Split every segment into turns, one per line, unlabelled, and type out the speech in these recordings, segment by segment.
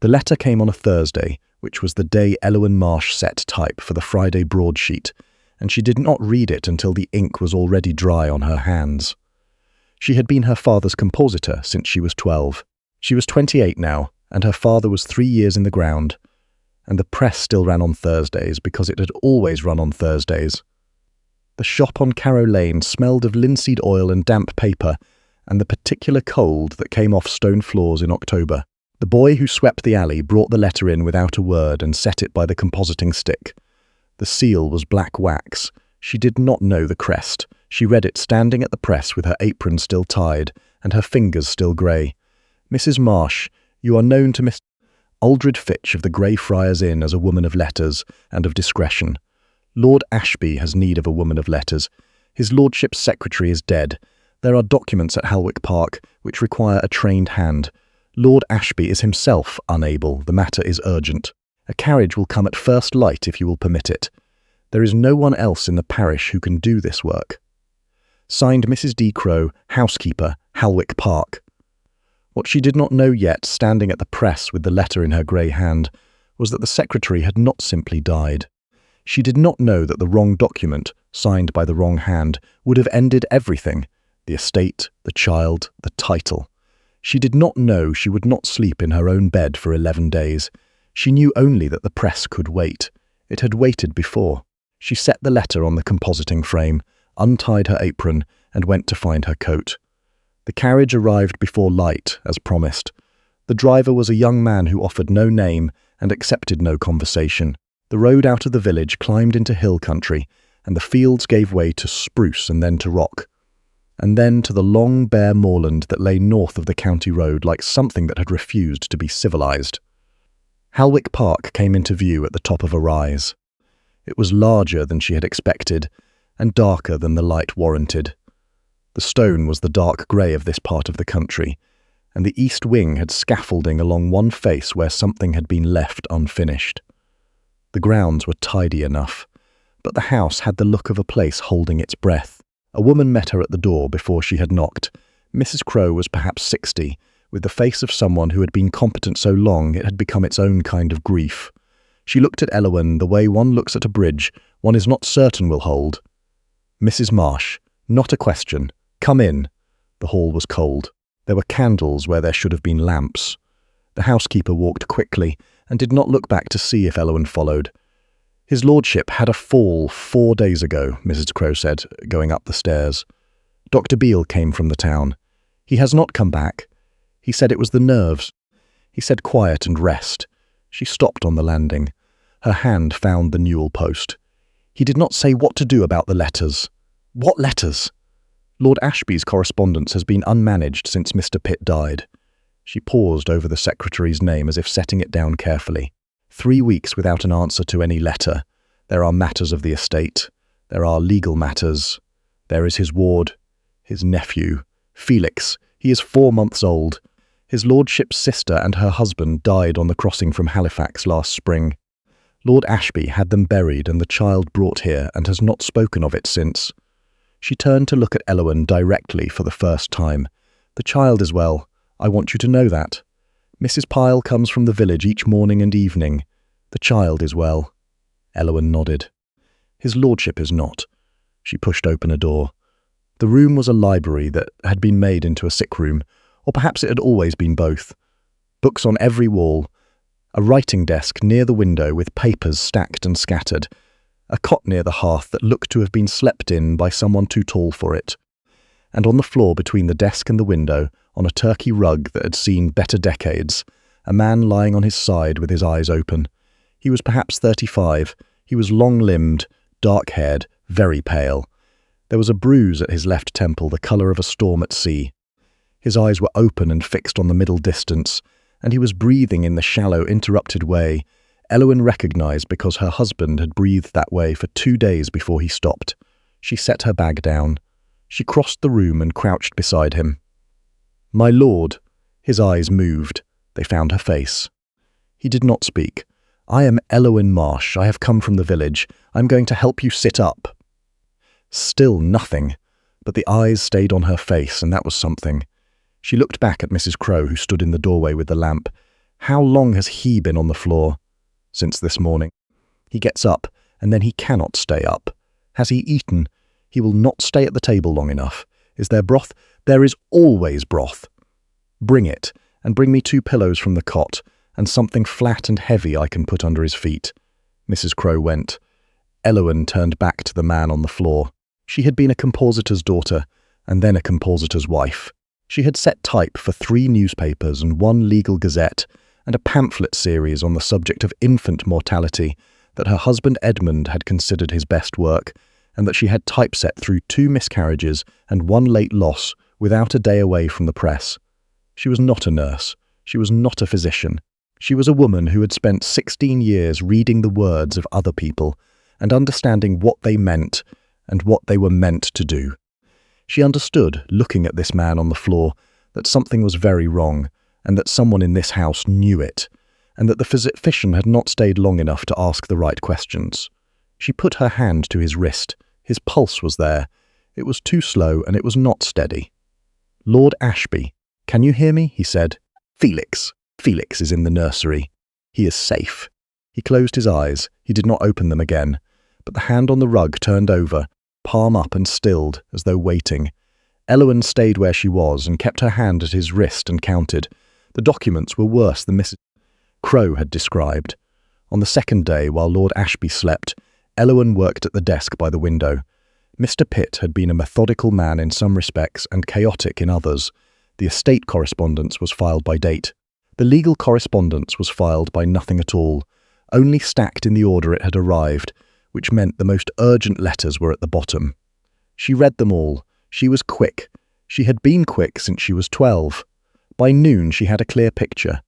The letter came on a Thursday, which was the day Elwyn Marsh set type for the Friday broadsheet, and she did not read it until the ink was already dry on her hands. She had been her father's compositor since she was 12. She was 28 now, and her father was 3 years in the ground, and the press still ran on Thursdays because it had always run on Thursdays. The shop on Carrow Lane smelled of linseed oil and damp paper, and the particular cold that came off stone floors in October. The boy who swept the alley brought the letter in without a word and set it by the compositing stick. The seal was black wax. She did not know the crest. She read it standing at the press with her apron still tied and her fingers still grey. "Mrs. Marsh, you are known to Miss Aldred Fitch of the Grey Friars Inn as a woman of letters and of discretion. Lord Ashby has need of a woman of letters. His lordship's secretary is dead. There are documents at Hellwick Park which require a trained hand. Lord Ashby is himself unable. The matter is urgent. A carriage will come at first light if you will permit it. There is no one else in the parish who can do this work. Signed Mrs. D. Crow, housekeeper, Hellwick Park." What she did not know yet, standing at the press with the letter in her grey hand, was that the secretary had not simply died. She did not know that the wrong document, signed by the wrong hand, would have ended everything: the estate, the child, the title. She did not know she would not sleep in her own bed for 11 days. She knew only that the press could wait. It had waited before. She set the letter on the compositing frame, untied her apron, and went to find her coat. The carriage arrived before light, as promised. The driver was a young man who offered no name and accepted no conversation. The road out of the village climbed into hill country, and the fields gave way to spruce and then to rock, and then to the long bare moorland that lay north of the county road like something that had refused to be civilized. Hellwick Park came into view at the top of a rise. It was larger than she had expected, and darker than the light warranted. The stone was the dark grey of this part of the country, and the east wing had scaffolding along one face where something had been left unfinished. The grounds were tidy enough, but the house had the look of a place holding its breath. A woman met her at the door before she had knocked. Mrs. Crow was perhaps 60, with the face of someone who had been competent so long it had become its own kind of grief. She looked at Elwyn the way one looks at a bridge one is not certain will hold. "Mrs. Marsh, not a question. Come in." The hall was cold. There were candles where there should have been lamps. The housekeeper walked quickly and did not look back to see if Elwyn followed. "His lordship had a fall 4 days ago," Mrs. Crow said, going up the stairs. "Dr. Beale came from the town. He has not come back. He said it was the nerves. He said quiet and rest." She stopped on the landing. Her hand found the newel post. "He did not say what to do about the letters." "What letters?" "Lord Ashby's correspondence has been unmanaged since Mr. Pitt died." She paused over the secretary's name as if setting it down carefully. 3 weeks without an answer to any letter. There are matters of the estate. There are legal matters. There is his ward, his nephew, Felix. He is 4 months old. His lordship's sister and her husband died on the crossing from Halifax last spring. Lord Ashby had them buried and the child brought here and has not spoken of it since. She turned to look at Elwyn directly for the first time. "The child is well. I want you to know that. Mrs. Pyle comes from the village each morning and evening. The child is well." Elwyn nodded. "His lordship is not." She pushed open a door. The room was a library that had been made into a sick room, or perhaps it had always been both. Books on every wall, a writing desk near the window with papers stacked and scattered, a cot near the hearth that looked to have been slept in by someone too tall for it, and on the floor between the desk and the window, on a Turkey rug that had seen better decades, a man lying on his side with his eyes open. He was perhaps 35. He was long-limbed, dark-haired, very pale. There was a bruise at his left temple, the colour of a storm at sea. His eyes were open and fixed on the middle distance, and he was breathing in the shallow, interrupted way Elwyn recognised because her husband had breathed that way for 2 days before he stopped. She set her bag down. She crossed the room and crouched beside him. "My lord." His eyes moved. They found her face. He did not speak. "I am Elwyn Marsh. I have come from the village. I am going to help you sit up." Still nothing, but the eyes stayed on her face, and that was something. She looked back at Mrs. Crow, who stood in the doorway with the lamp. How long has he been on the floor? Since this morning. He gets up, and then he cannot stay up. Has he eaten? He will not stay at the table long enough. Is there broth? There is always broth. Bring it, and bring me 2 pillows from the cot, and something flat and heavy I can put under his feet. Mrs. Crowe went. Elowen turned back to the man on the floor. She had been a compositor's daughter, and then a compositor's wife. She had set type for 3 newspapers and 1 legal gazette, and a pamphlet series on the subject of infant mortality that her husband Edmund had considered his best work, and that she had typeset through 2 miscarriages and 1 late loss without a day away from the press. She was not a nurse. She was not a physician. She was a woman who had spent 16 years reading the words of other people and understanding what they meant and what they were meant to do. She understood, looking at this man on the floor, that something was very wrong, and that someone in this house knew it, and that the physician had not stayed long enough to ask the right questions. She put her hand to his wrist. His pulse was there. It was too slow, and it was not steady. "Lord Ashby, can you hear me?" he said. "Felix. Felix is in the nursery. He is safe." He closed his eyes. He did not open them again, but the hand on the rug turned over, palm up and stilled, as though waiting. Elowen stayed where she was and kept her hand at his wrist and counted. The documents were worse than Mrs. Crowe had described. On the second day, while Lord Ashby slept, Elowen worked at the desk by the window. Mr. Pitt had been a methodical man in some respects and chaotic in others. The estate correspondence was filed by date. The legal correspondence was filed by nothing at all, only stacked in the order it had arrived, which meant the most urgent letters were at the bottom. She read them all. She was quick. She had been quick since she was 12. By noon she had a clear picture.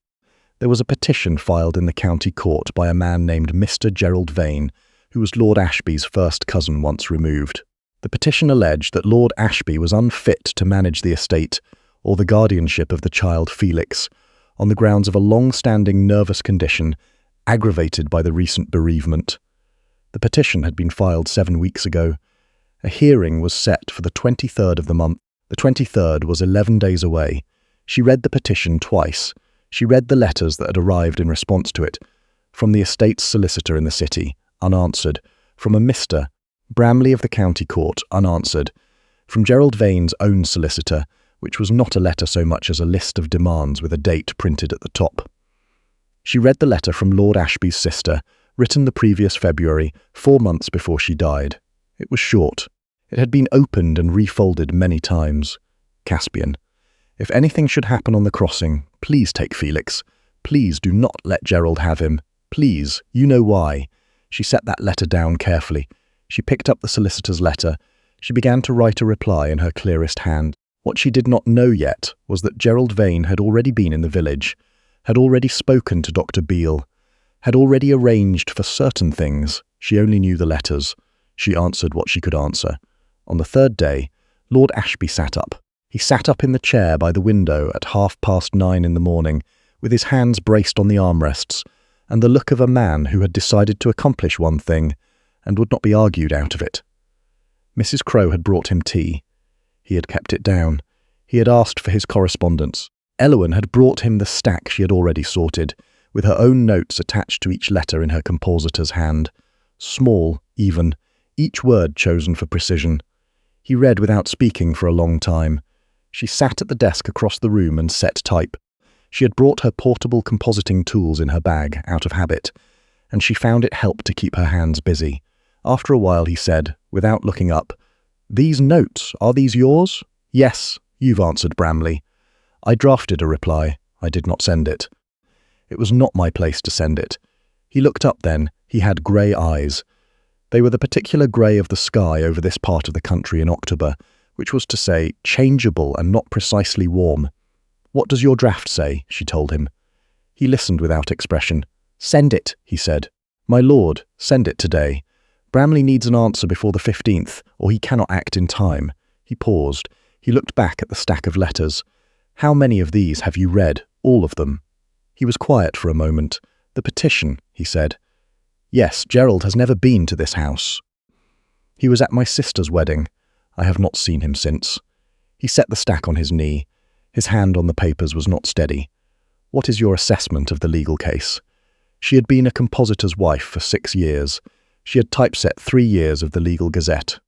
There was a petition filed in the county court by a man named Mr. Gerald Vane, who was Lord Ashby's first cousin once removed. The petition alleged that Lord Ashby was unfit to manage the estate or the guardianship of the child Felix, on the grounds of a long-standing nervous condition aggravated by the recent bereavement. The petition had been filed 7 weeks ago. A hearing was set for the 23rd of the month. The 23rd was 11 days away. She read the petition twice. She read the letters that had arrived in response to it, from the estate's solicitor in the city, unanswered, from a Mr. Bramley of the county court, unanswered, from Gerald Vane's own solicitor, which was not a letter so much as a list of demands with a date printed at the top. She read the letter from Lord Ashby's sister, written the previous February, 4 months before she died. It was short. It had been opened and refolded many times. Caspian. If anything should happen on the crossing, please take Felix. Please do not let Gerald have him. Please, you know why. She set that letter down carefully. She picked up the solicitor's letter. She began to write a reply in her clearest hand. What she did not know yet was that Gerald Vane had already been in the village, had already spoken to Dr. Beale, had already arranged for certain things. She only knew the letters. She answered what she could answer. On the 3rd day, Lord Ashby sat up. He sat up in the chair by the window at 9:30 in the morning, with his hands braced on the armrests, and the look of a man who had decided to accomplish one thing, and would not be argued out of it. Mrs. Crowe had brought him tea. He had kept it down. He had asked for his correspondence. Elowen had brought him the stack she had already sorted, with her own notes attached to each letter in her compositor's hand. Small, even, each word chosen for precision. He read without speaking for a long time. She sat at the desk across the room and set type. She had brought her portable compositing tools in her bag, out of habit, and she found it helped to keep her hands busy. After a while he said, without looking up, "These notes, are these yours?" "Yes, you've answered Bramley." I drafted a reply. I did not send it. It was not my place to send it. He looked up then. He had grey eyes. They were the particular grey of the sky over this part of the country in October, which was to say, changeable and not precisely warm. "What does your draft say?" she told him. He listened without expression. "Send it," he said. "My lord, send it today. Bramley needs an answer before the 15th, or he cannot act in time." He paused. He looked back at the stack of letters. "How many of these have you read? All of them?" He was quiet for a moment. "The petition," he said. "Yes, Gerald has never been to this house. He was at my sister's wedding. I have not seen him since." He set the stack on his knee. His hand on the papers was not steady. What is your assessment of the legal case? She had been a compositor's wife for 6 years. She had typeset 3 years of the Legal Gazette.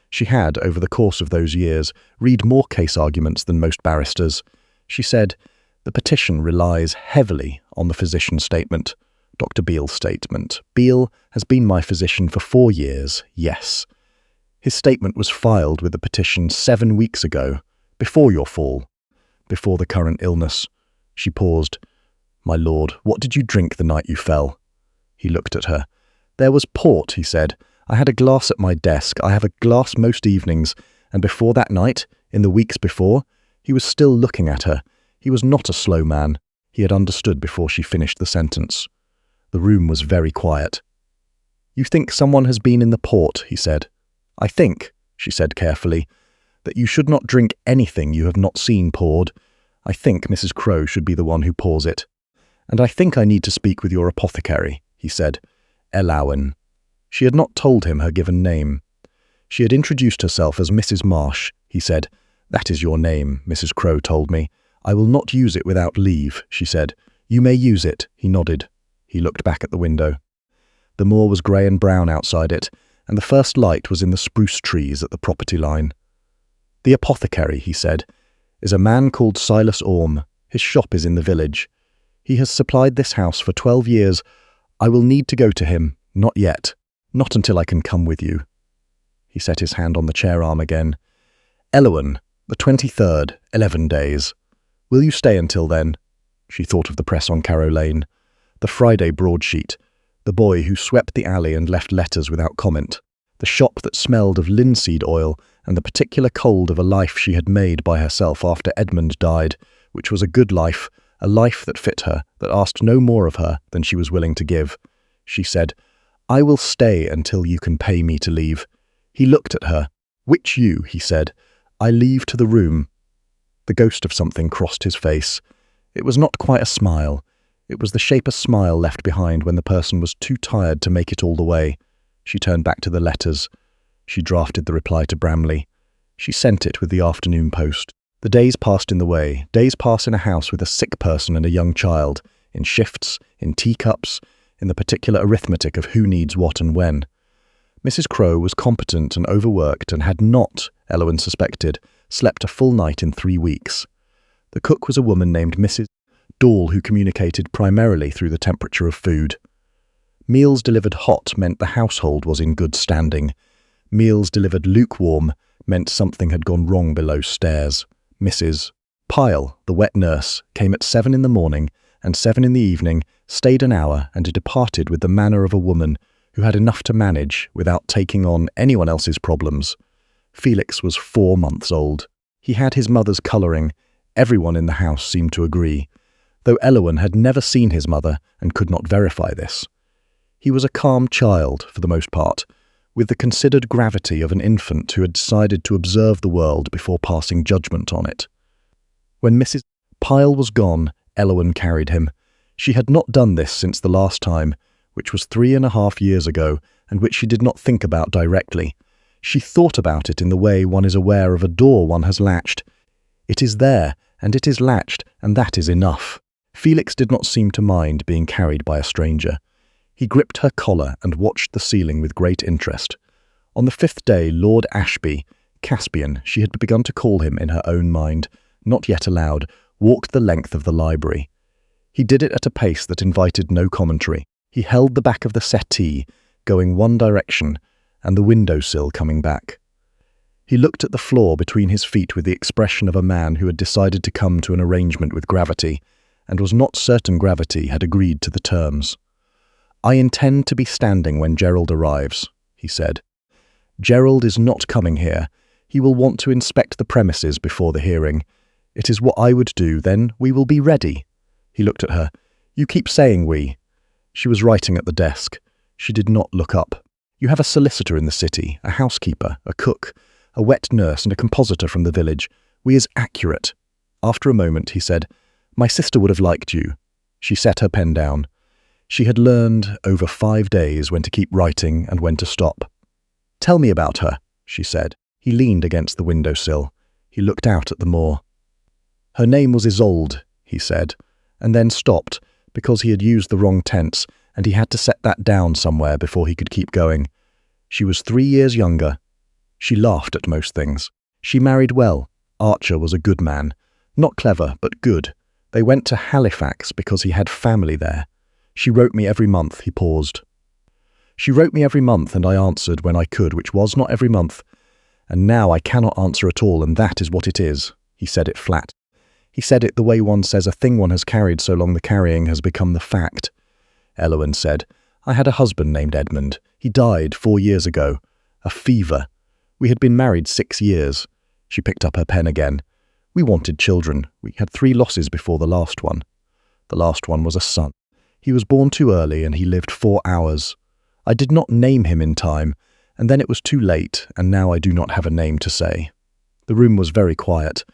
She had, over the course of those years, read more case arguments than most barristers. She said, "The petition relies heavily on the physician's statement." Dr. Beale's statement. "Beale has been my physician for 4 years, yes. His statement was filed with the petition 7 weeks ago, before your fall, before the current illness." She paused. "My lord, what did you drink the night you fell?" He looked at her. "There was port," he said. "I had a glass at my desk. I have a glass most evenings. And before that night, in the weeks before," he was still looking at her. He was not a slow man. He had understood before she finished the sentence. The room was very quiet. "You think someone has been in the port," he said. "I think," she said carefully, "that you should not drink anything you have not seen poured. I think Mrs. Crowe should be the one who pours it. And I think I need to speak with your apothecary," he said. "Elowen." She had not told him her given name. She had introduced herself as Mrs. Marsh. He said, "That is your name, Mrs. Crowe told me. I will not use it without leave," she said. "You may use it," he nodded. He looked back at the window. The moor was grey and brown outside it, and the first light was in the spruce trees at the property line. "The apothecary," he said, "is a man called Silas Orme. His shop is in the village. He has supplied this house for 12 years. I will need to go to him. Not yet. Not until I can come with you." He set his hand on the chair arm again. "Elowen, the 23rd, 11 days. Will you stay until then?" She thought of the press on Carrow Lane, the Friday broadsheet, the boy who swept the alley and left letters without comment, the shop that smelled of linseed oil, and the particular cold of a life she had made by herself after Edmund died, which was a good life, a life that fit her, that asked no more of her than she was willing to give. She said, "I will stay until you can pay me to leave." He looked at her. "Which you?" he said. "I leave to the room." The ghost of something crossed his face. It was not quite a smile. It was the shape a smile left behind when the person was too tired to make it all the way. She turned back to the letters. She drafted the reply to Bramley. She sent it with the afternoon post. The days passed in the way. Days pass in a house with a sick person and a young child, in shifts, in teacups, in the particular arithmetic of who needs what and when. Mrs. Crowe was competent and overworked and had not, Elowen suspected, slept a full night in 3 weeks. The cook was a woman named Mrs. Dall who communicated primarily through the temperature of food. Meals delivered hot meant the household was in good standing. Meals delivered lukewarm meant something had gone wrong below stairs. Mrs. Pyle, the wet nurse, came at 7 in the morning and 7 in the evening, stayed an hour and departed with the manner of a woman who had enough to manage without taking on anyone else's problems. Felix was 4 months old. He had his mother's colouring. Everyone in the house seemed to agree, though Elowen had never seen his mother and could not verify this. He was a calm child, for the most part, with the considered gravity of an infant who had decided to observe the world before passing judgment on it. When Mrs. Pyle was gone, Elowen carried him. She had not done this since the last time, which was 3.5 years ago, and which she did not think about directly. She thought about it in the way one is aware of a door one has latched. It is there, and it is latched, and that is enough. Felix did not seem to mind being carried by a stranger. He gripped her collar and watched the ceiling with great interest. On the 5th day, Lord Ashby, Caspian, she had begun to call him in her own mind, not yet aloud, walked the length of the library. He did it at a pace that invited no commentary. He held the back of the settee, going one direction, and the windowsill coming back. He looked at the floor between his feet with the expression of a man who had decided to come to an arrangement with gravity, and was not certain gravity had agreed to the terms. "I intend to be standing when Gerald arrives," he said. "Gerald is not coming here. He will want to inspect the premises before the hearing. It is what I would do, then we will be ready." He looked at her. "You keep saying we." She was writing at the desk. She did not look up. "You have a solicitor in the city, a housekeeper, a cook, a wet nurse and a compositor from the village. We is accurate." After a moment he said, "My sister would have liked you." She set her pen down. She had learned over 5 days when to keep writing and when to stop. "Tell me about her," she said. He leaned against the windowsill. He looked out at the moor. "Her name was Isolde," he said, and then stopped because he had used the wrong tense and he had to set that down somewhere before he could keep going. She was 3 years younger. She laughed at most things. She married well. Archer was a good man. Not clever, but good. They went to Halifax because he had family there. She wrote me every month. He paused. She wrote me every month and I answered when I could, which was not every month. And now I cannot answer at all, and that is what it is. He said it flat. He said it the way one says a thing one has carried so long the carrying has become the fact. Elwyn said, I had a husband named Edmund. He died 4 years ago. A fever. We had been married 6 years. She picked up her pen again. We wanted children. We had 3 losses before the last one. The last one was a son. He was born too early and he lived 4 hours. I did not name him in time, and then it was too late, and now I do not have a name to say. The room was very quiet.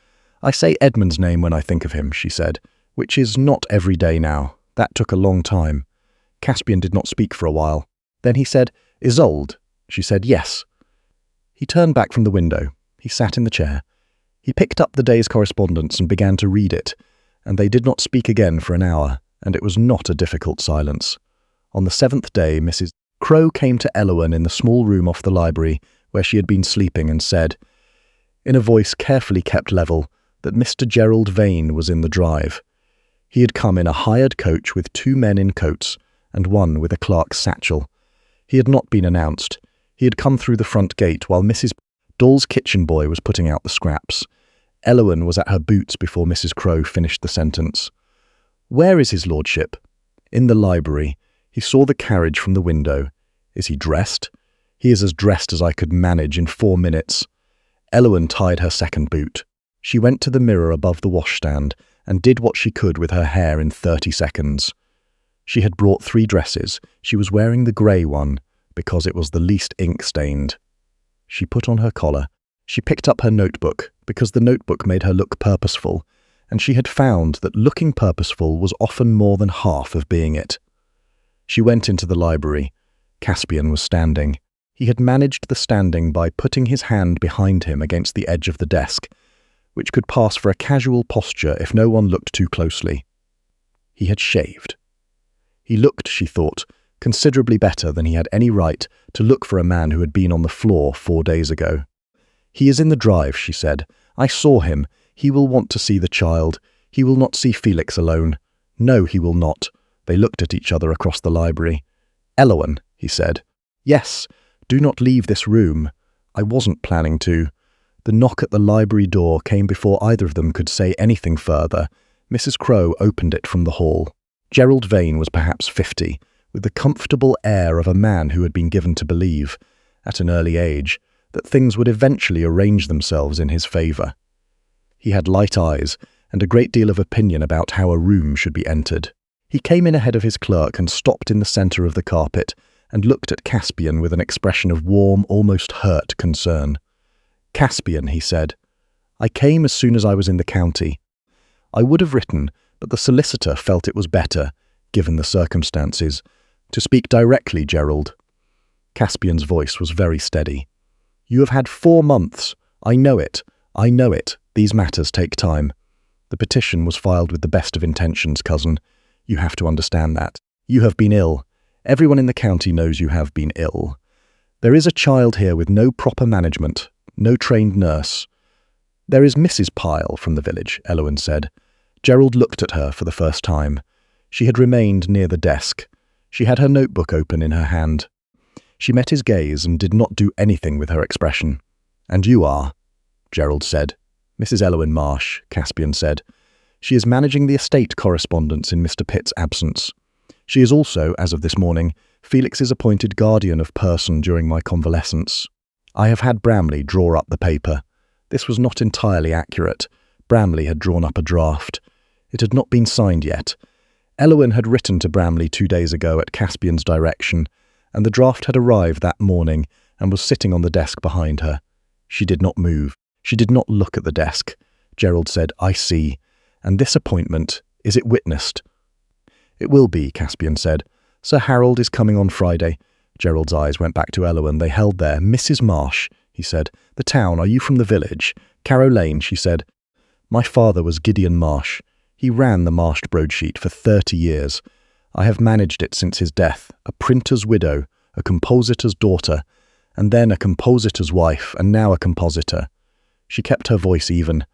I say Edmund's name when I think of him, she said, which is not every day now. That took a long time. Caspian did not speak for a while. Then he said, Isolde. She said, yes. He turned back from the window. He sat in the chair. He picked up the day's correspondence and began to read it, and they did not speak again for an hour, and it was not a difficult silence. On the 7th day, Mrs. Crow came to Elwyn in the small room off the library where she had been sleeping and said, in a voice carefully kept level, that Mr. Gerald Vane was in the drive. He had come in a hired coach with 2 men in coats and one with a clerk's satchel. He had not been announced. He had come through the front gate while Mrs. Doll's kitchen boy was putting out the scraps. Elwyn was at her boots before Mrs. Crow finished the sentence. Where is his lordship? In the library. He saw the carriage from the window. Is he dressed? He is as dressed as I could manage in 4 minutes. Elwyn tied her second boot. She went to the mirror above the washstand and did what she could with her hair in 30 seconds. She had brought 3 dresses. She was wearing the grey one because it was the least ink-stained. She put on her collar. She picked up her notebook because the notebook made her look purposeful, and she had found that looking purposeful was often more than half of being it. She went into the library. Caspian was standing. He had managed the standing by putting his hand behind him against the edge of the desk, which could pass for a casual posture if no one looked too closely. He had shaved. He looked, she thought, considerably better than he had any right to look for a man who had been on the floor 4 days ago. He is in the drive, she said. I saw him. He will want to see the child. He will not see Felix alone. No, he will not. They looked at each other across the library. Elwyn, he said. Yes, do not leave this room. I wasn't planning to. The knock at the library door came before either of them could say anything further. Mrs. Crow opened it from the hall. Gerald Vane was perhaps 50, with the comfortable air of a man who had been given to believe, at an early age, that things would eventually arrange themselves in his favour. He had light eyes and a great deal of opinion about how a room should be entered. He came in ahead of his clerk and stopped in the centre of the carpet and looked at Caspian with an expression of warm, almost hurt concern. Caspian, he said, I came as soon as I was in the county. I would have written, but the solicitor felt it was better, given the circumstances, to speak directly, Gerald. Caspian's voice was very steady. You have had 4 months. I know it. I know it. These matters take time. The petition was filed with the best of intentions, cousin. You have to understand that. You have been ill. Everyone in the county knows you have been ill. There is a child here with no proper management, no trained nurse. There is Mrs. Pyle from the village, Elwyn said. Gerald looked at her for the first time. She had remained near the desk. She had her notebook open in her hand. She met his gaze and did not do anything with her expression. And you are, Gerald said. Mrs. Elwyn Marsh, Caspian said. She is managing the estate correspondence in Mr. Pitt's absence. She is also, as of this morning, Felix's appointed guardian of person during my convalescence. I have had Bramley draw up the paper. This was not entirely accurate. Bramley had drawn up a draft. It had not been signed yet. Elwyn had written to Bramley 2 days ago at Caspian's direction, and the draft had arrived that morning and was sitting on the desk behind her. She did not move. She did not look at the desk. Gerald said, I see. And this appointment, is it witnessed? It will be, Caspian said. Sir Harold is coming on Friday. Gerald's eyes went back to Elwyn. They held there. Mrs. Marsh, he said. The town, are you from the village? Carrow Lane, she said. My father was Gideon Marsh. He ran the Marsh broadsheet for 30 years. I have managed it since his death, a printer's widow, a compositor's daughter, and then a compositor's wife, and now a compositor. She kept her voice even.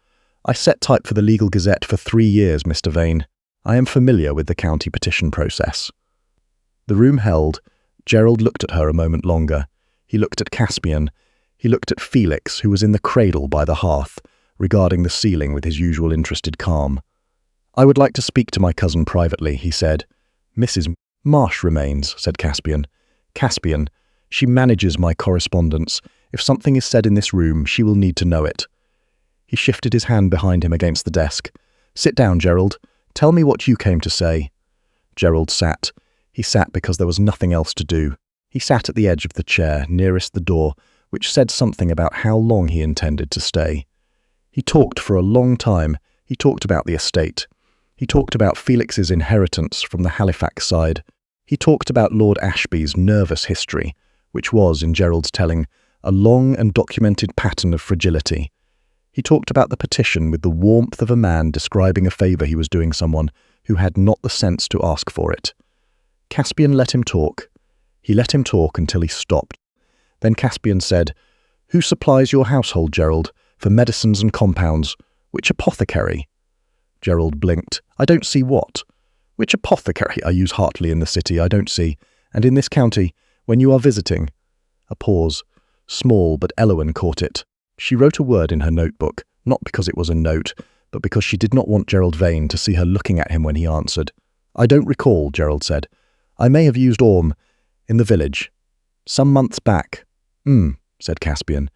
I set type for the Legal Gazette for 3 years, Mr. Vane. I am familiar with the county petition process. The room held. Gerald looked at her a moment longer. He looked at Caspian. He looked at Felix, who was in the cradle by the hearth, regarding the ceiling with his usual interested calm. I would like to speak to my cousin privately, he said. Mrs. Marsh remains, said Caspian. Caspian, she manages my correspondence. If something is said in this room, she will need to know it. He shifted his hand behind him against the desk. Sit down, Gerald. Tell me what you came to say. Gerald sat. He sat because there was nothing else to do. He sat at the edge of the chair, nearest the door, which said something about how long he intended to stay. He talked for a long time. He talked about the estate. He talked about Felix's inheritance from the Halifax side. He talked about Lord Ashby's nervous history, which was, in Gerald's telling, a long and documented pattern of fragility. He talked about the petition with the warmth of a man describing a favour he was doing someone who had not the sense to ask for it. Caspian let him talk. He let him talk until he stopped. Then Caspian said, "Who supplies your household, Gerald, for medicines and compounds? Which apothecary?" Gerald blinked. "I don't see what." "Which apothecary? I use heartily in the city, I don't see. And in this county, when you are visiting." A pause. Small, but Elowen caught it. She wrote a word in her notebook, not because it was a note, but because she did not want Gerald Vane to see her looking at him when he answered. "I don't recall," Gerald said. "I may have used Orme in the village. Some months back." Said Caspian.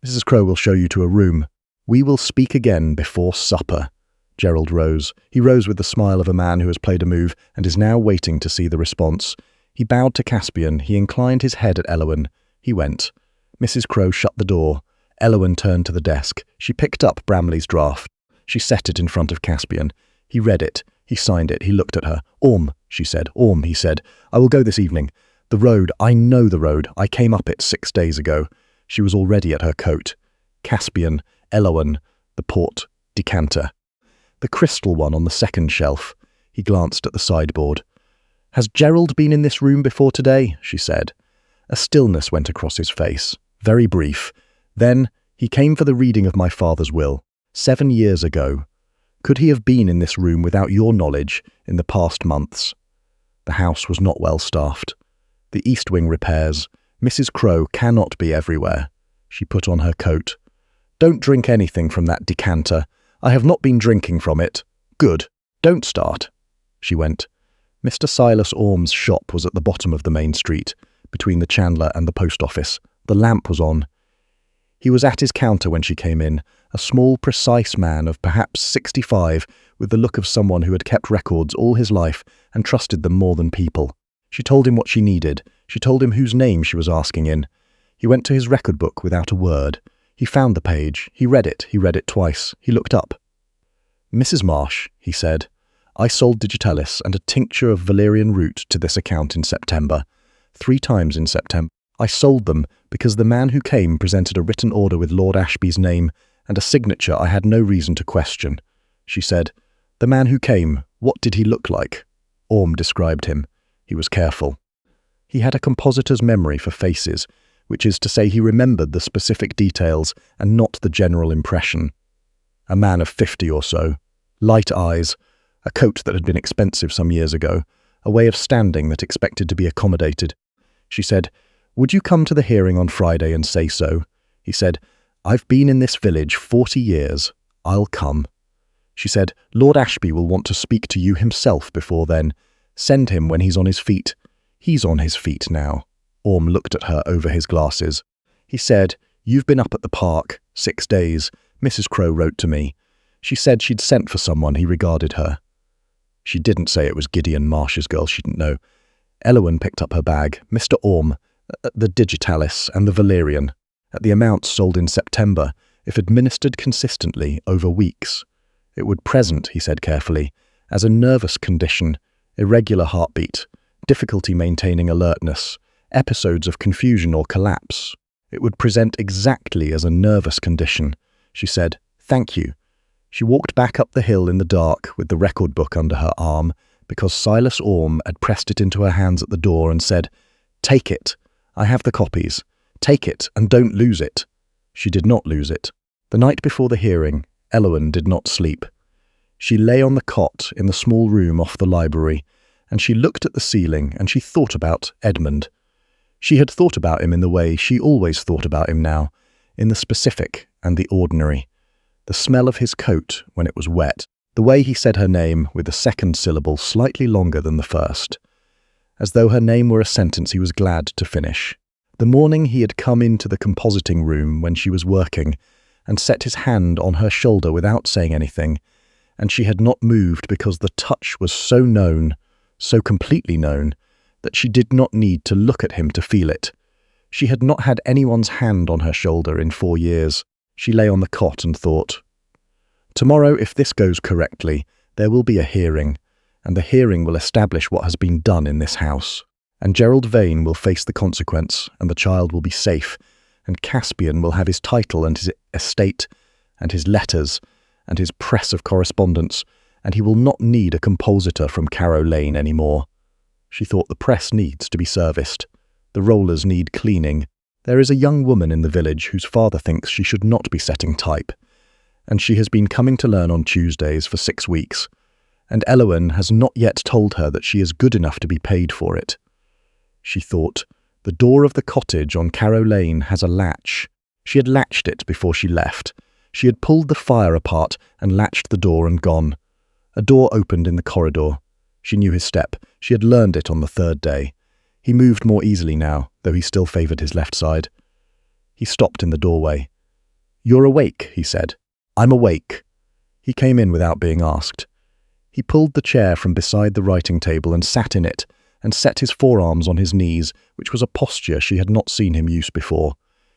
"Mrs. Crowe will show you to a room. We will speak again before supper." Gerald rose. He rose with the smile of a man who has played a move and is now waiting to see the response. He bowed to Caspian. He inclined his head at Elowen. He went. Mrs. Crowe shut the door. Elowen turned to the desk. She picked up Bramley's draft. She set it in front of Caspian. He read it. He signed it. He looked at her. "Orme," she said. "Orme," he said. "I will go this evening. The road, I know the road. I came up it 6 days ago." She was already at her coat. Caspian, Elowen, the port decanter. The crystal one on the second shelf. He glanced at the sideboard. "Has Gerald been in this room before today?" she said. A stillness went across his face, very brief. Then, "He came for the reading of my father's will, 7 years ago. Could he have been in this room without your knowledge in the past months?" The house was not well staffed. The East Wing repairs. Mrs. Crowe cannot be everywhere. She put on her coat. "Don't drink anything from that decanter. I have not been drinking from it." "Good. Don't start." She went. Mr. Silas Orme's shop was at the bottom of the main street, between the Chandler and the post office. The lamp was on. He was at his counter when she came in, a small, precise man of perhaps 65, with the look of someone who had kept records all his life and trusted them more than people. She told him what she needed. She told him whose name she was asking in. He went to his record book without a word. He found the page. He read it twice. He looked up. "Mrs. Marsh," he said, "I sold digitalis and a tincture of valerian root to this account in September. 3 times in September. I sold them because the man who came presented a written order with Lord Ashby's name and a signature I had no reason to question." She said, "The man who came, what did he look like?" Orme described him. He was careful. He had a compositor's memory for faces, which is to say he remembered the specific details and not the general impression. A man of 50 or so, light eyes, a coat that had been expensive some years ago, a way of standing that expected to be accommodated. She said, "Would you come to the hearing on Friday and say so?" He said, "I've been in this village 40 years. I'll come." She said, "Lord Ashby will want to speak to you himself before then. Send him when he's on his feet." "He's on his feet now." Orme looked at her over his glasses. He said, "You've been up at the park 6 days. Mrs. Crowe wrote to me. She said she'd sent for someone he regarded her." She didn't say it was Gideon Marsh's girl, she didn't know. Elowen picked up her bag. "Mr. Orme, the digitalis and the valerian, at the amounts sold in September, if administered consistently over weeks. It would present," he said carefully, "as a nervous condition, irregular heartbeat, difficulty maintaining alertness, episodes of confusion or collapse. It would present exactly as a nervous condition." She said, "Thank you." She walked back up the hill in the dark with the record book under her arm because Silas Orme had pressed it into her hands at the door and said, "Take it. I have the copies. Take it and don't lose it." She did not lose it. The night before the hearing, Elowen did not sleep. She lay on the cot in the small room off the library, and she looked at the ceiling and she thought about Edmund. She had thought about him in the way she always thought about him now, in the specific and the ordinary. The smell of his coat when it was wet, the way he said her name with the second syllable slightly longer than the first, as though her name were a sentence he was glad to finish. The morning he had come into the compositing room when she was working and set his hand on her shoulder without saying anything, and she had not moved because the touch was so known, so completely known, that she did not need to look at him to feel it. She had not had anyone's hand on her shoulder in 4 years. She lay on the cot and thought, "Tomorrow, if this goes correctly, there will be a hearing, and the hearing will establish what has been done in this house. And Gerald Vane will face the consequence, and the child will be safe, and Caspian will have his title and his estate, and his letters, and his press of correspondence, and he will not need a compositor from Carrow Lane any more." She thought the press needs to be serviced. The rollers need cleaning. There is a young woman in the village whose father thinks she should not be setting type, and she has been coming to learn on Tuesdays for 6 weeks, and Elowen has not yet told her that she is good enough to be paid for it. She thought, the door of the cottage on Carrow Lane has a latch. She had latched it before she left. She had pulled the fire apart and latched the door and gone. A door opened in the corridor. She knew his step. She had learned it on the 3rd day. He moved more easily now, though he still favoured his left side. He stopped in the doorway. "You're awake," he said. "I'm awake." He came in without being asked. He pulled the chair from beside the writing table and sat in it, and set his forearms on his knees, which was a posture she had not seen him use before.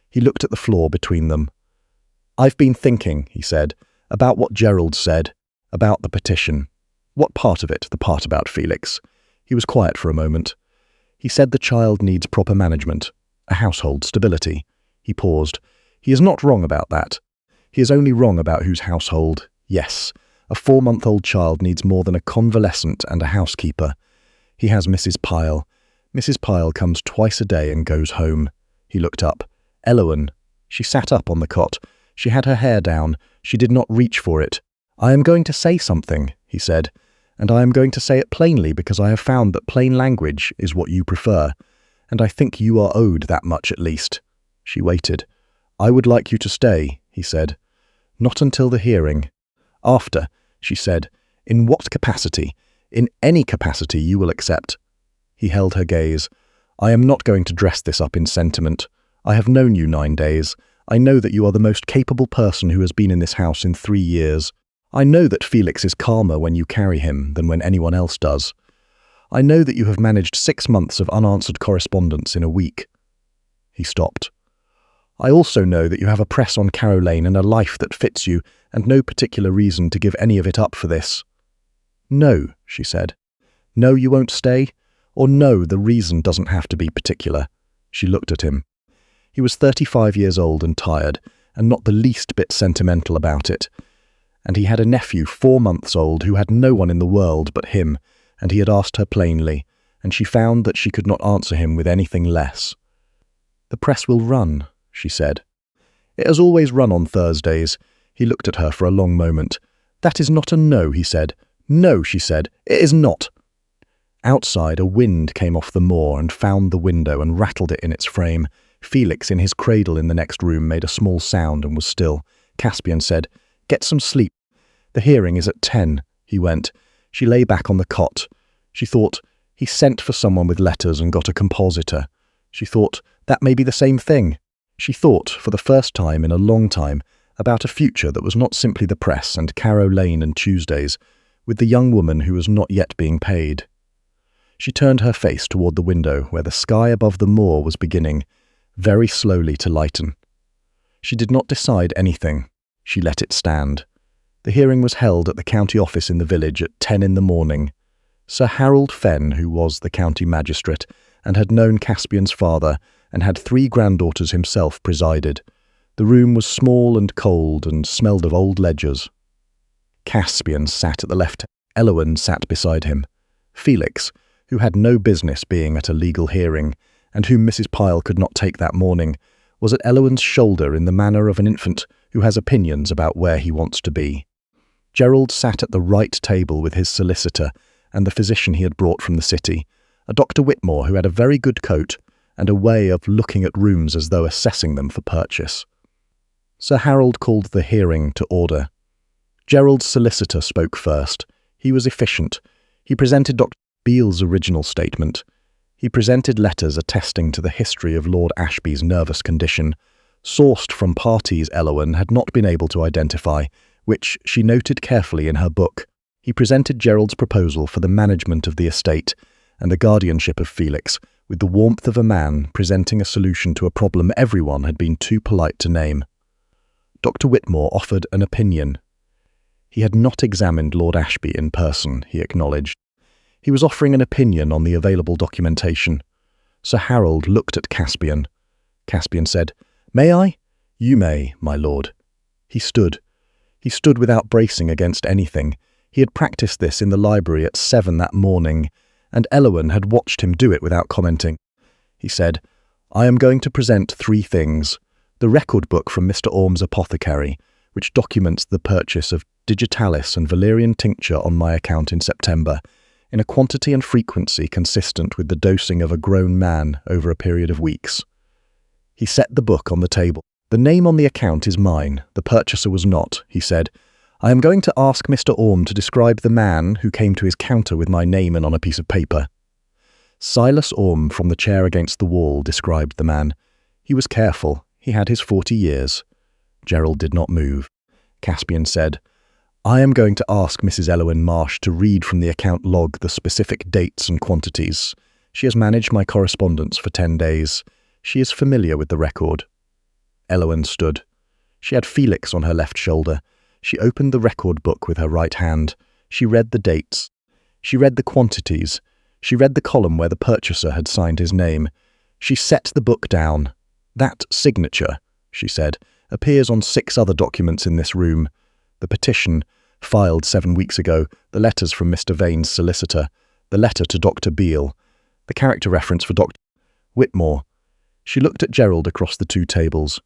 He looked at the floor between them. "I've been thinking," he said, "about what Gerald said, about the petition." "What part of it?" "The part about Felix." He was quiet for a moment. "He said the child needs proper management, a household stability." He paused. "He is not wrong about that. He is only wrong about whose household. Yes, a 4-month-old child needs more than a convalescent and a housekeeper. He has Mrs. Pyle. Mrs. Pyle comes twice a day and goes home." He looked up. Elowen. She sat up on the cot. She had her hair down. She did not reach for it. "I am going to say something," he said, "and I am going to say it plainly because I have found that plain language is what you prefer, and I think you are owed that much at least." She waited. "I would like you to stay," he said. "Not until the hearing." "After," she said. "In what capacity? In any capacity you will accept." He held her gaze. "I am not going to dress this up in sentiment. I have known you 9 days. I know that you are the most capable person who has been in this house in 3 years. I know that Felix is calmer when you carry him than when anyone else does. I know that you have managed 6 months of unanswered correspondence in a week." He stopped. "I also know that you have a press on Carrow Lane and a life that fits you, and no particular reason to give any of it up for this." "No," she said. "No, you won't stay? Or no, the reason doesn't have to be particular." She looked at him. He was 35 years old and tired, and not the least bit sentimental about it. And he had a nephew 4 months old who had no one in the world but him, and he had asked her plainly, and she found that she could not answer him with anything less. "The press will run," she said. "It has always run on Thursdays." He looked at her for a long moment. "That is not a no," he said. "No," she said. "It is not." Outside, a wind came off the moor and found the window and rattled it in its frame. Felix, in his cradle in the next room, made a small sound and was still. Caspian said, "Get some sleep." "The hearing is at 10, he went. She lay back on the cot. She thought, he sent for someone with letters and got a compositor. She thought, that may be the same thing. She thought, for the first time in a long time, about a future that was not simply the press and Carrow Lane and Tuesdays, with the young woman who was not yet being paid. She turned her face toward the window where the sky above the moor was beginning, very slowly to lighten. She did not decide anything. She let it stand. The hearing was held at the county office in the village at 10 in the morning. Sir Harold Fenn, who was the county magistrate, and had known Caspian's father, and had 3 granddaughters himself, presided. The room was small and cold and smelled of old ledgers. Caspian sat at the left. Elowen sat beside him. Felix, who had no business being at a legal hearing, and whom Mrs. Pyle could not take that morning, was at Elowen's shoulder in the manner of an infant who has opinions about where he wants to be. Gerald sat at the right table with his solicitor and the physician he had brought from the city, a Dr. Whitmore who had a very good coat and a way of looking at rooms as though assessing them for purchase. Sir Harold called the hearing to order. Gerald's solicitor spoke first. He was efficient. He presented Dr. Beale's original statement. He presented letters attesting to the history of Lord Ashby's nervous condition, sourced from parties Elowen had not been able to identify, which she noted carefully in her book. He presented Gerald's proposal for the management of the estate and the guardianship of Felix, with the warmth of a man presenting a solution to a problem everyone had been too polite to name. Dr. Whitmore offered an opinion. He had not examined Lord Ashby in person, he acknowledged. He was offering an opinion on the available documentation. Sir Harold looked at Caspian. Caspian said, "May I?" "You may, my lord." He stood. He stood without bracing against anything. He had practiced this in the library at 7 that morning, and Elowen had watched him do it without commenting. He said, "I am going to present 3 things. The record book from Mr. Orme's apothecary, which documents the purchase of digitalis and valerian tincture on my account in September, in a quantity and frequency consistent with the dosing of a grown man over a period of weeks." He set the book on the table. "The name on the account is mine. The purchaser was not," he said. "I am going to ask Mr. Orme to describe the man who came to his counter with my name in on a piece of paper." Silas Orme, from the chair against the wall, described the man. He was careful. He had his 40 years. Gerald did not move. Caspian said, "I am going to ask Mrs. Elowen Marsh to read from the account log the specific dates and quantities. She has managed my correspondence for 10 days. She is familiar with the record." Elowen stood. She had Felix on her left shoulder. She opened the record book with her right hand. She read the dates. She read the quantities. She read the column where the purchaser had signed his name. She set the book down. "That signature," she said, "appears on 6 other documents in this room. The petition, filed 7 weeks ago, the letters from Mr. Vane's solicitor, the letter to Dr. Beale, the character reference for Dr. Whitmore." She looked at Gerald across the 2 tables.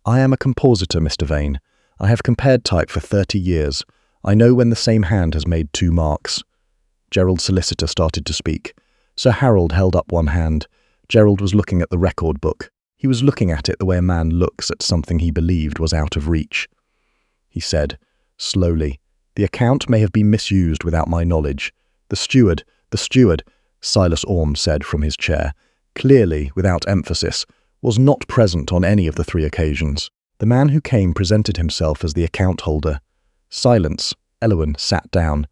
"I am a compositor, Mr. Vane. I have compared type for 30 years. I know when the same hand has made 2 marks. Gerald's solicitor started to speak. Sir Harold held up one hand. Gerald was looking at the record book. He was looking at it the way a man looks at something he believed was out of reach. He said, slowly, "The account may have been misused without my knowledge. The steward, Silas Orme said from his chair, clearly, without emphasis, was not present on any of the 3 occasions. The man who came presented himself as the account holder. Silence. Elowen sat down.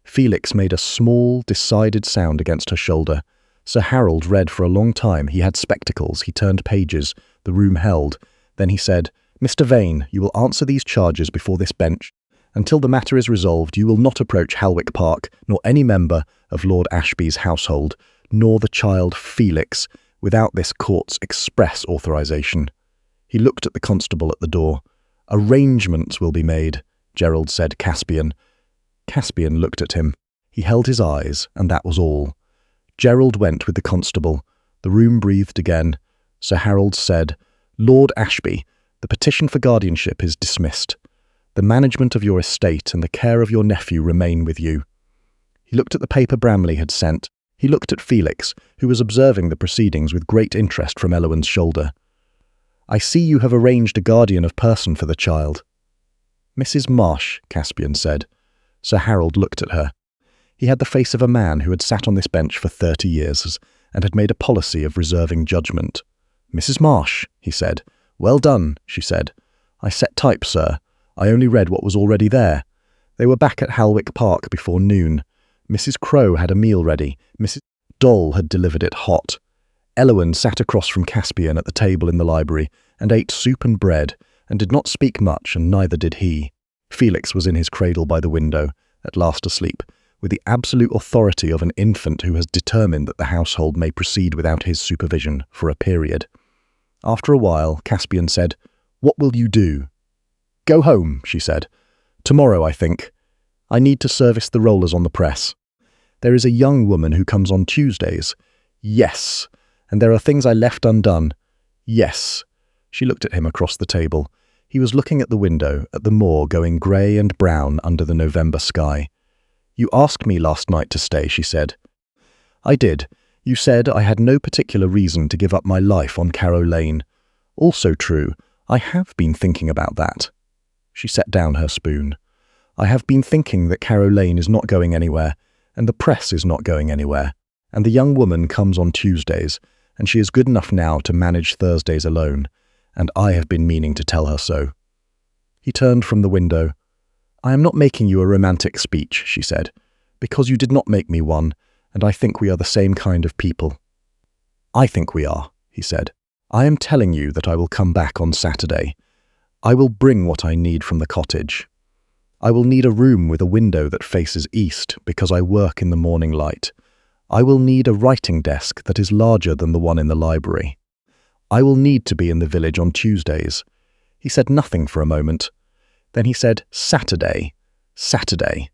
Felix made a small, decided sound against her shoulder. Sir Harold read for a long time. He had spectacles. He turned pages. The room held. Then he said, "Mr. Vane, you will answer these charges before this bench. Until the matter is resolved, you will not approach Hellwick Park, nor any member of Lord Ashby's household, nor the child Felix, without this court's express authorization." He looked at the constable at the door. "Arrangements will be made," Gerald said. Caspian looked at him. He held his eyes, and that was all. Gerald went with the constable. The room breathed again. Sir Harold said, "Lord Ashby, the petition for guardianship is dismissed. The management of your estate and the care of your nephew remain with you." He looked at the paper Bramley had sent. He looked at Felix, who was observing the proceedings with great interest from Elowen's shoulder. "I see you have arranged a guardian of person for the child." "Mrs. Marsh," Caspian said. Sir Harold looked at her. He had the face of a man who had sat on this bench for 30 years and had made a policy of reserving judgment. "Mrs. Marsh," he said. "Well done," she said. "I set type, sir. I only read what was already there." They were back at Hellwick Park before noon. Mrs. Crowe had a meal ready. Mrs. Dole had delivered it hot. Elowen sat across from Caspian at the table in the library and ate soup and bread, and did not speak much, and neither did he. Felix was in his cradle by the window, at last asleep, with the absolute authority of an infant who has determined that the household may proceed without his supervision for a period. After a while, Caspian said, "What will you do?" "Go home," she said. "Tomorrow, I think." I need to service the rollers on the press. There is a young woman who comes on Tuesdays. Yes. And there are things I left undone. Yes. She looked at him across the table. He was looking at the window, at the moor going grey and brown under the November sky. You asked me last night to stay, she said. I did. You said I had no particular reason to give up my life on Carrow Lane. Also true, I have been thinking about that. She set down her spoon. I have been thinking that Carrow Lane is not going anywhere, and the press is not going anywhere, and the young woman comes on Tuesdays, and she is good enough now to manage Thursdays alone, and I have been meaning to tell her so. He turned from the window. I am not making you a romantic speech, she said, because you did not make me one, and I think we are the same kind of people. I think we are, he said. I am telling you that I will come back on Saturday. I will bring what I need from the cottage. I will need a room with a window that faces east because I work in the morning light. I will need a writing desk that is larger than the one in the library. I will need to be in the village on Tuesdays. He said nothing for a moment. Then he said, Saturday. Saturday.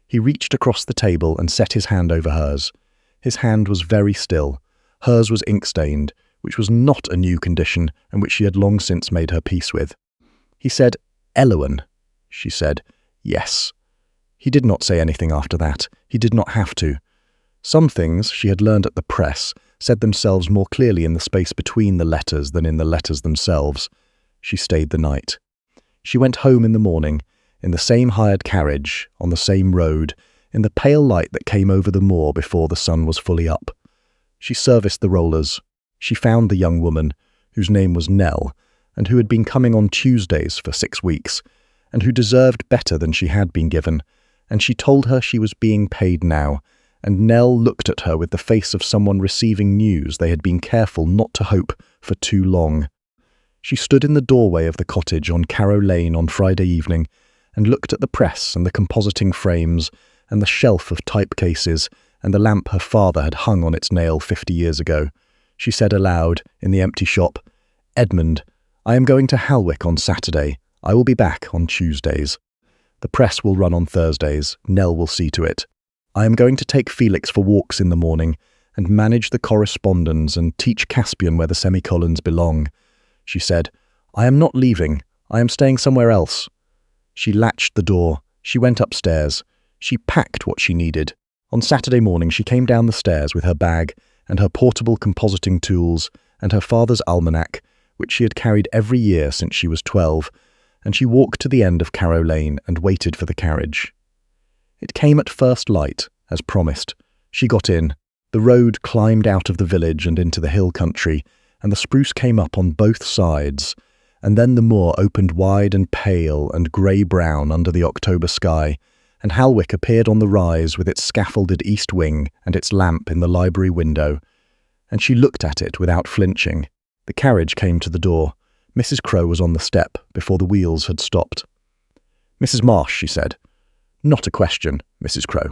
He reached across the table and set his hand over hers. His hand was very still. Hers was ink-stained, which was not a new condition and which she had long since made her peace with. He said, Elowen. She said, yes. He did not say anything after that. He did not have to. Some things, she had learned at the press, said themselves more clearly in the space between the letters than in the letters themselves. She stayed the night. She went home in the morning, in the same hired carriage, on the same road, in the pale light that came over the moor before the sun was fully up. She serviced the rollers. She found the young woman, whose name was Nell, and who had been coming on Tuesdays for 6 weeks, and who deserved better than she had been given, and she told her she was being paid now, and Nell looked at her with the face of someone receiving news they had been careful not to hope for too long. She stood in the doorway of the cottage on Carrow Lane on Friday evening, and looked at the press and the compositing frames, and the shelf of type cases, and the lamp her father had hung on its nail 50 years ago. She said aloud, in the empty shop, Edmund, I am going to Hellwick on Saturday. I will be back on Tuesdays. The press will run on Thursdays. Nell will see to it. I am going to take Felix for walks in the morning, and manage the correspondence and teach Caspian where the semicolons belong. She said, I am not leaving. I am staying somewhere else. She latched the door. She went upstairs. She packed what she needed. On Saturday morning she came down the stairs with her bag and her portable compositing tools and her father's almanac, which she had carried every year since she was 12, and she walked to the end of Carrow Lane and waited for the carriage. It came at first light, as promised. She got in. The road climbed out of the village and into the hill country, and the spruce came up on both sides, and then the moor opened wide and pale and grey-brown under the October sky, and Hellwick appeared on the rise with its scaffolded east wing and its lamp in the library window, and she looked at it without flinching. The carriage came to the door. Mrs. Crowe was on the step before the wheels had stopped. Mrs. Marsh, she said. Not a question, Mrs. Crowe.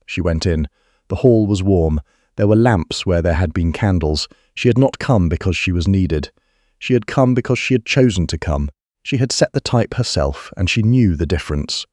She went in. The hall was warm. There were lamps where there had been candles. She had not come because she was needed. She had come because she had chosen to come. She had set the type herself, and she knew the difference.